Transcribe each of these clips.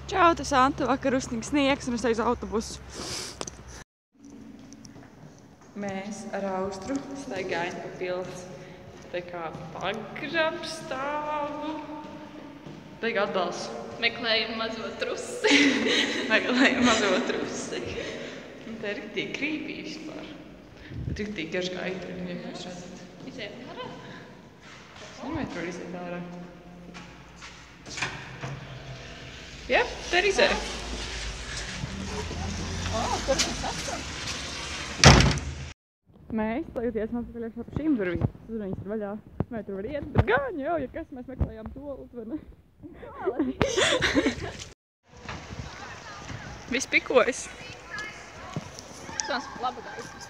Čau, tas Anta, vakar uzsnigs sniegs un es aizu autobusu. Mēs ar Austru staigājam pa pils. Te kā pagrabstāvu. Te kā atbalsts. Meklējam mazo trusi. Meklējam mazo trusi. Un te ir riktīgi krīpī vispār. Bet riktīgi garš gaita, ja jūs redzat. Iziet ārā? Es nezinu, vai tur var iziet ārā. Jā, te ir izēja. Tur mēs esam. Mēs tagad iesim atpakaļ ap šīm durvīm. Tad viņas ir vaļā. Vai tur var iet, bet gan jau, ja kas mēs meklējām toalet, vai ne? Viss pikojas. Tas laba gaismas.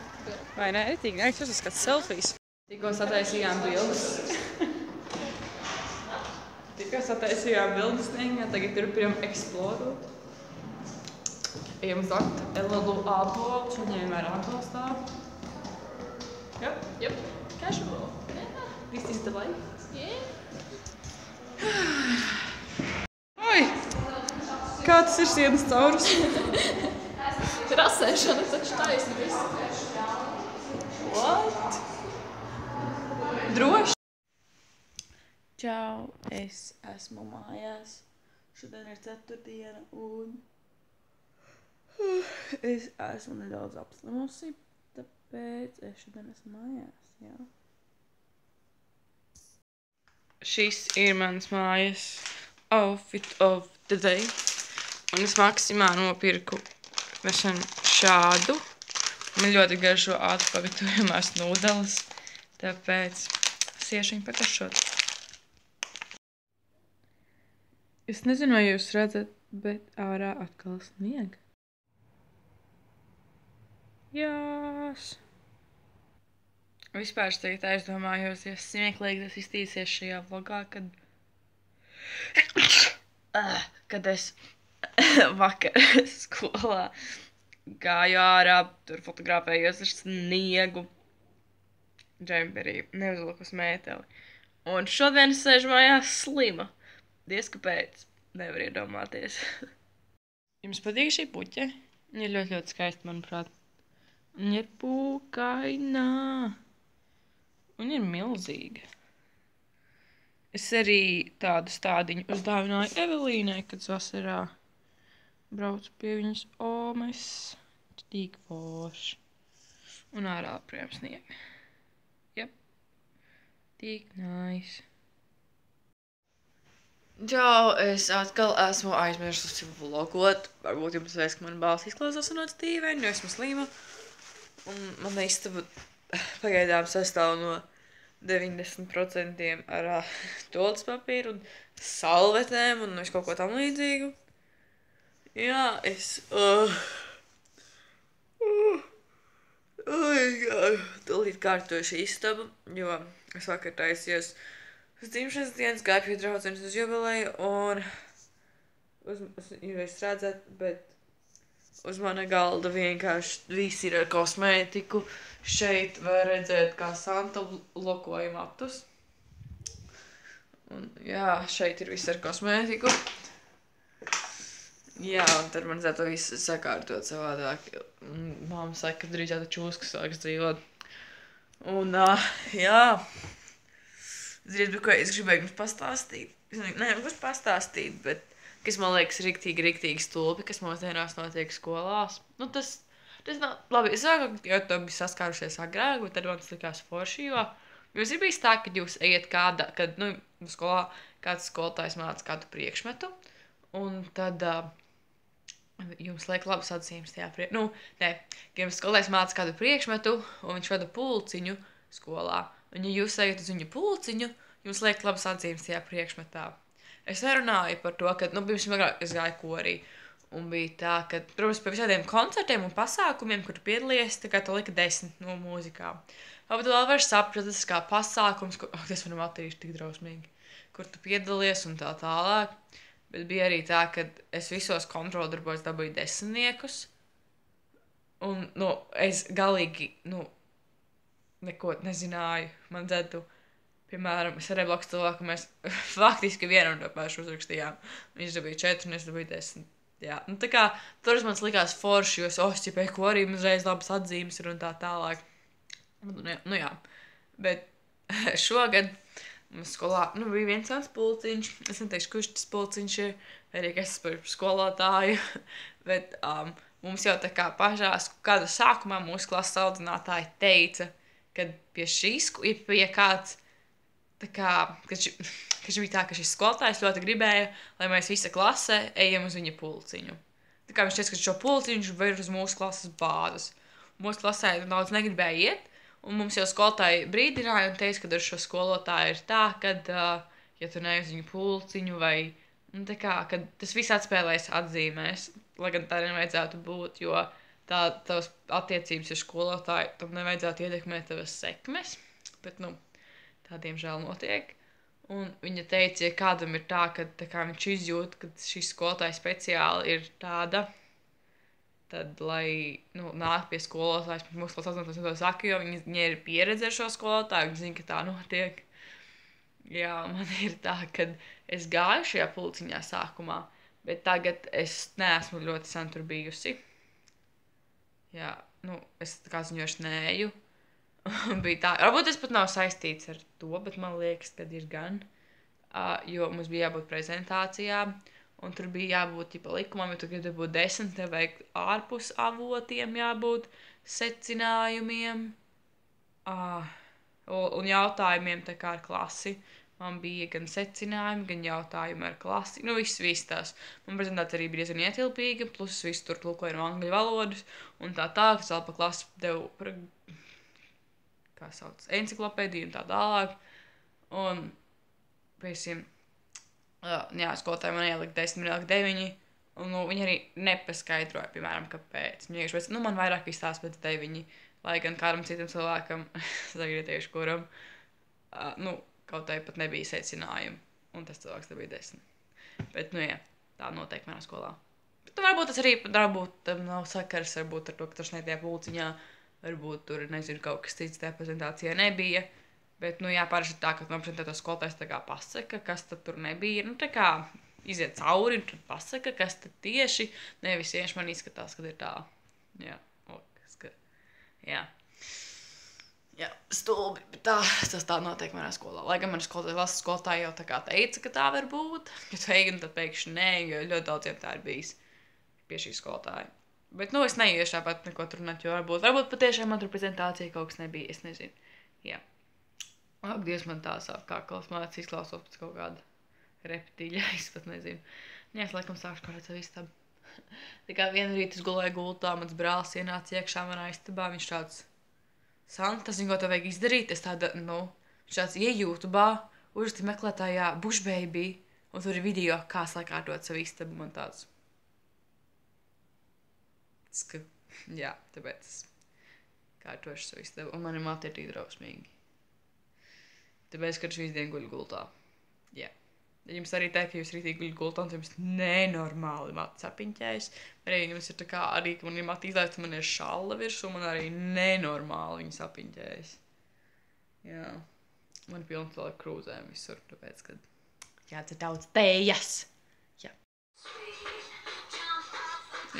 Vai ne? Ritīgi, nē, tas kāds selfijas. Tikko sataisījām bildes. Tagad turpinām eksplorot. Ejam zakt LLU ābolu, šodien ir ābolstāv. Yep. Casual. This is the life. Yeah. Oi! Kā tas ir sienas caurus? Rasēšana taču taisni viss. What? Droši? Čau, es esmu mājās. Šodien ir ceturtdiena un es esmu nedaudz apslimusi, tāpēc es šodien esmu mājās, jā. Šis ir mans mājas outfit of the day. Un es Maksimā nopirku nesen šādu. Man ļoti garšo ātri pagatavojamās nūdeles, tāpēc es iešu viņu pagaršot. Es nezinu, vai jūs redzat, bet ārā atkal snieg. Jās! Vispār es tagad aizdomājos, ja smieklīgi tas iztīsies šajā vlogā, kad es vakar skolā gāju ārā, tur fotografējos ar sniegu, džemperī, neuzlikus mēteli. Un šodien es sēžu mājās slima. Diez kāpēc, nevar iedomāties. Jums patīk šī puķe? Viņa ir ļoti, ļoti skaista, manuprāt. Viņa ir pūkainā. Un ir milzīga. Es arī tādu stādiņu uzdāvināju Evelīnai, kad vasarā braucu pie viņas omes. Tik forši. Un ārā projām sniega. Jep. Tik nice. Čau, es atkal esmu aizmirsusi vlogot. Varbūt jums liekas, ka mana balss izklausās un tīvaini, jo esmu slima. Un mana istaba pagaidām sastāv no 90% ar toaletes papīru un salvetēm un visu kaut ko tam līdzīgu. Jā, es... Tūlīt kārtošu istabu, jo es vakar taisījos uz dzimšanas dienas gāju pie draudzenes uz jubileju un jūs redzat, bet uz mana galda vienkārši viss ir ar kosmētiku. Šeit var redzēt, kā Santa lokoja matus. Un jā, šeit ir viss ar kosmētiku. Jā, un tad man to visu sakārtot savādāk. Māma saka, ka drīz jau čūskas sāks dzīvot. Un jā... Es gribēju jums pastāstīt. Nē, kurš pastāstīt, bet kas man liekas riktīgi stulbi, kas mūsdienās notiek skolās. Nu, tas nav labi. Es sāku, jo to bija saskārušies agrāk, bet tad man tas likās forši, jo jūs ir bijis tā, ka jūs ejat kad skolā kāds skolotājs māca kādu priekšmetu, un tad jums liek labas atzīmes tajā ka jums skolotājs māca kādu priekšmetu, un viņš vada pulciņu skolā. Un ja jūs ejat uz viņu pulciņu, jums liek labas atzīmes tajā priekšmetā. Es nerunāju par to, ka, pirms agrāk es gāju korī. Un bija tā, ka, protams, pie visādiem koncertiem un pasākumiem, kur tu piedalies, tā kā to lika 10 no mūzikām. Varbūt vēl var saprast, tas kā pasākums, tas man attīrīšu tik drausmīgi, kur tu piedalies un tā tālāk. Bet bija arī tā, ka es visos kontroldarbos dabūju 10. Un, es galīgi, neko nezināju. Man dzētu piemēram, es arī blakus cilvēku, mēs faktiski vienu un to pašu uzrakstījām. Viņš dabīja 4 un es dabīju 10. Jā, nu tā kā tur man likās forši, jo es osķipēju, ko arī uzreiz labas atzīmes ir un tā tālāk. Nu jā, bet šogad mums skolā, nu bija viens tāds pulciņš, es neteikšu, kurš tas pulciņš ir, arī ka es esmu par skolotāju, bet mums jau tā kā pašās kāda sākumā mūsu klases audzinātāji teica, kad pie šīs, ja kāds, tā kā, ka bija tā, ka šis skolotājs ļoti gribēja, lai mēs visa klase ejam uz viņa pulciņu. Tā kā viņš teica, ka šo pulciņu var uz mūsu klases bāzes. Mūsu klasē daudz negribēja iet, un mums jau skolotāji brīdināja un teica, ka ar šo skolotāju ir tā, kad, ja tu neej uz viņu pulciņu vai, tā kā, kad tas viss atspēlēs atzīmēs, lai gan tā nevajadzētu būt, jo tavas attiecības ar skolotāju, tam nevajadzētu ietekmēt tavas sekmes, bet, tā diemžēl notiek. Un viņa teica, ja kādam ir tā, ka viņš izjūt, ka šis skolotājs speciāli ir tāda, tad, lai, nāk pie skolotājas, mūsu klases audzinātājs to saka, jo viņa ir pieredze ar šo skolotāju, viņa zina, ka tā notiek. Jā, man ir tā, ka es gāju šajā pulciņā sākumā, bet tagad es neesmu ļoti sen tur bijusi. Jā, es tā kā ziņu vairs neeju. Bija tā, varbūt tas pat nav saistīts ar to, bet man liekas, ka ir gan, jo mums bija jābūt prezentācijām, un tur bija jābūt likumam, ja tu gribi būt 10, tev vajag ārpus avotiem jābūt secinājumiem un jautājumiem tā kā ar klasi. Man bija gan secinājumi, gan jautājumi ar klasi. Viss tās. Man prezentācija arī bija diezgan ietilpīga, plus viss tur tulkoja no angļu valodas, un tā, kas vēl pa klasi devu kā sauc, enciklopēdiju un tā tālāk. Un, pēcim, skolotāji man ielika 10, man ielika 9, un viņi arī nepaskaidroja, piemēram, kāpēc. Viņi vienkārši, man vairāk izstāst pēc 9, lai gan kādam citam cilvēkam, sagrietiešu kuram, kaut tai pat nebija secinājumi, un tas cilvēks te bija 10. Bet, jā, tā notiek manā skolā. Bet varbūt tas arī, tam nav sakars, varbūt ar to, ka tas netajā pulciņā, varbūt tur, nezinu, kaut kas cits tajā prezentācijā nebija. Bet, jā, parasti tā, ka man prezentētos skolotājs tā kā pasaka, kas tad tur nebija. Tā kā iziet cauri un tad pasaka, kas tad tieši, nevis vienkārši man izskatās, kad ir tā. Jā, Jā, stulbi, bet tas tā notiek manā skolā. Lai gan manā valsts skolotāja jau tā kā teica, ka tā var būt, ka tu ej un tad pēkšņi nē, jo ļoti daudziem tā ir bijis pie šī skolotāja. Bet, es neiešu tāpat neko tur runāt, jo varbūt patiešām man tur prezentācija kaut kas nebija, es nezinu. Jā. Ak, Dievs, man tā sāp kakls, māc izklausos pēc kaut kāda repetīļa, es pat nezinu. Jā, es laikam sākšu kaut kādu savu istabu. Tā kā vienu rītu es gulēju gultā, mans brālis ienāca iekšā manā istabā, viņš tāds, Santa, zinu, ko tev vajag izdarīt, es tāda, viņš tāds iejūtubā, uzraksti meklētājā Bush Baby, un tur ir video, kā sakārtot savu istabu, man tāds. Jā, tāpēc es kārtošu savu istabu, un mani māte ir tik drausmīgi. Tāpēc, kad šīs dienu guļu gultā. Jā. Ja jums arī tā, ka jūs rītīgi guļu gultā, un jums nenormāli mati sapiņķējas, arī jums ir tā kā, arī, ka man ir mati izlaist, man ir šalla virsū, man arī nenormāli viņi sapiņķējas. Jā. Man ir pilns vēl ar krūzēm visur, tāpēc, kad jādzer daudz tējas. Jā.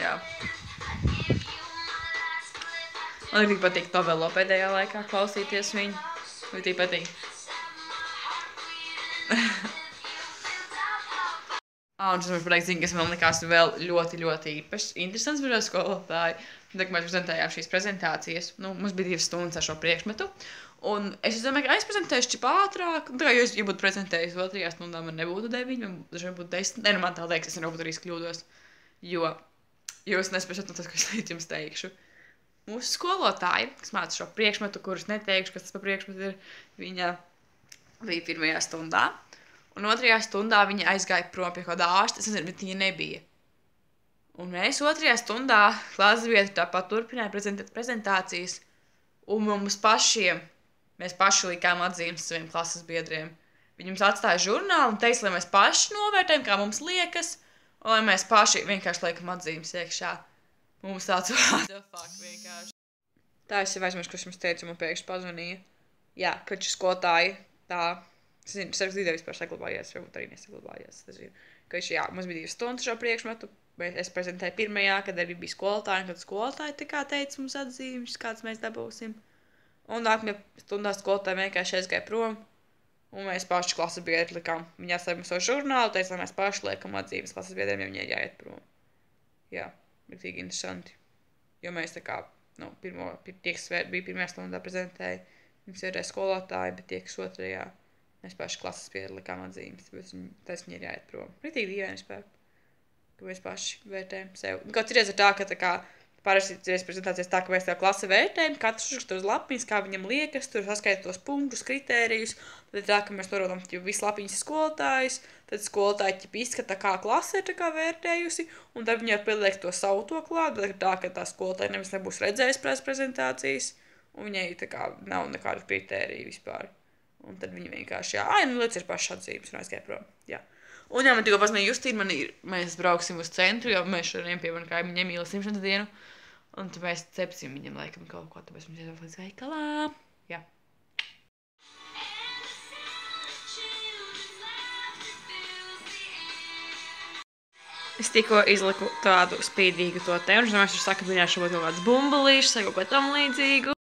Jā. Man arī patīk Tovelo pēdējā laikā klausīties viņu. Vai tī patīk? Un tas man pateikt, kas man likās vēl ļoti, ļoti īpašs, interesants par šo skolotāju. Tā kā mēs prezentējām šīs prezentācijas, mums bija 2 stundas ar šo priekšmetu, un es domāju, ka aizprezentēšu čip ātrāk, tā kā, ja būtu prezentējis 2. stundā, man nebūtu 9, man dažreiz būtu 10, man tā liekas, es varbūt arī kļūdos, jo jūs nespēšat no tas, ko es jums teikšu. Mūsu skolotāja, kas māca šo priekšmetu, kurus neteikšu, kas tas par priekšmetu ir, viņa bija 1. stundā. Un 2. stundā viņa aizgāja prom pie kāda ārsta, es nezinu, bet viņa nebija. Un mēs 2. stundā klases biedri tāpat turpināja prezentēt prezentācijas, un mēs paši likām atzīmes saviem klases biedriem. Viņi mums atstāja žurnālu un teica, lai mēs paši novērtējam, kā mums liekas, un lai mēs paši vienkārši liekam atzīmes iekšā. Mums tāds what the fuck vienkārši. Tā es jau aizmirsu, kas jums teica, man pēkšņi pazvanīja. Jā, kad šī skolotāja tā, es zinu, starp video vispār saglabājies, varbūt arī nesaglabājies. Tas ir, ka jā, mums bija 2 stundas šo priekšmetu, es prezentēju pirmajā, kad arī bija skolotāji, un tad skolotāji tā kā teica mums atzīmes, kāds mēs dabūsim. Un nākamajā stundā skolotāji vienkārši aizgāja prom, un mēs paši klases biedri likām. Viņi atstāja mums to žurnālu, teica, lai mēs paši liekam atzīmes klases biedriem, ja viņai jāiet prom. Jā, riktīgi interesanti. Jo mēs tā kā, nu, tie, kas bija pirmajā stundā prezentēja, mums ir skolotāji, bet tie, kas otrajā, mēs paši klases biedri likām atzīmes, bet viņai ir jāiet prom. Riktīgi dīvaini vispār, ka mēs paši vērtējam sev. Kaut citreiz ir tā, ka parasti ir prezentācijas tā, ka mēs tev klase vērtējam, katrs uzraksta uz lapiņas, kā viņam liekas, tur saskaita tos punktus, kritērijus, tad ir tā, ka mēs norodam, ja visu lapiņas ir skolotājs, tad skolotāji ķip izskata, kā klase ir tā kā vērtējusi, un tad viņi pieliek to savu to klāt, bet ir tā, ka tā skolotāja nevis nebūs redzējis prezentācijas, un viņai tā kā nav nekāda kritērija vispār. Un tad viņi vienkārši, nu liec ir pašas atzīmes un aizgāja prom, jā. Un jā, man tikko paziņoja Justīna, mēs brauksim uz centru, jo mēs šodien pie mani kaimiņa Emīla simšanas dienu. Un tad mēs cepsim viņam laikam kaut ko, tāpēc mums iedod līdz veikalā. Jā. Es tikko izliku tādu spīdīgu to te, un es domāju, ka viņā šobrīd kaut kāds bumbulīšs vai kaut ko tam līdzīgu.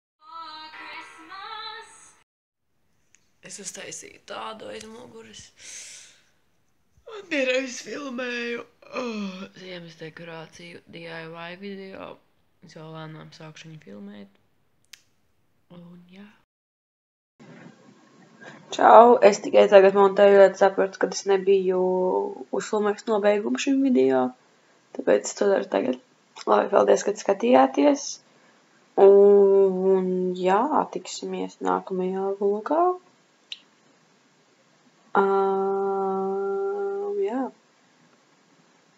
Es uztaisīju tādu aiz muguras. Un vienreiz filmēju ziemas dekorāciju DIY video. Es jau lēnām sākšu viņu filmēt. Un jā. Čau, es tikai tagad montējot sapratu, ka es nebiju uzfilmējis nobeigumu šim video. Tāpēc es to daru tagad. Labi, paldies, kad skatījāties. Un jā, tiksimies nākamajā vlogā. Jā.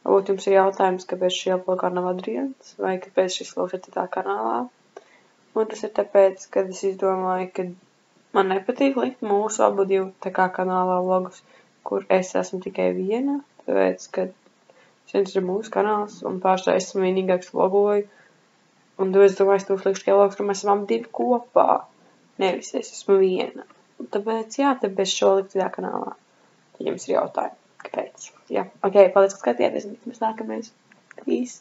Varbūt jums ir jautājums, kāpēc šajā vlogā nav Adrians, vai kāpēc šis vlogs ir citā kanālā. Un tas ir tāpēc, kad es izdomāju, ka man nepatīk likt mūsu abu divu tā kā kanālā vlogus, kur es esmu tikai viena. Tāpēc, ka šis ir mūsu kanāls un pārstāv esmu vienīgāks vlogoju. Un es domāju, es likšu tikai vlogus, kur mēs esam divi kopā. Nevis es esmu viena. Un tāpēc, jā, tāpēc šo likt citā kanālā. Tad jums ir jautājumi. Kāpēc? Jā, ok, paldies, ka skatījāties, un tiekamies nākamreiz. Peace!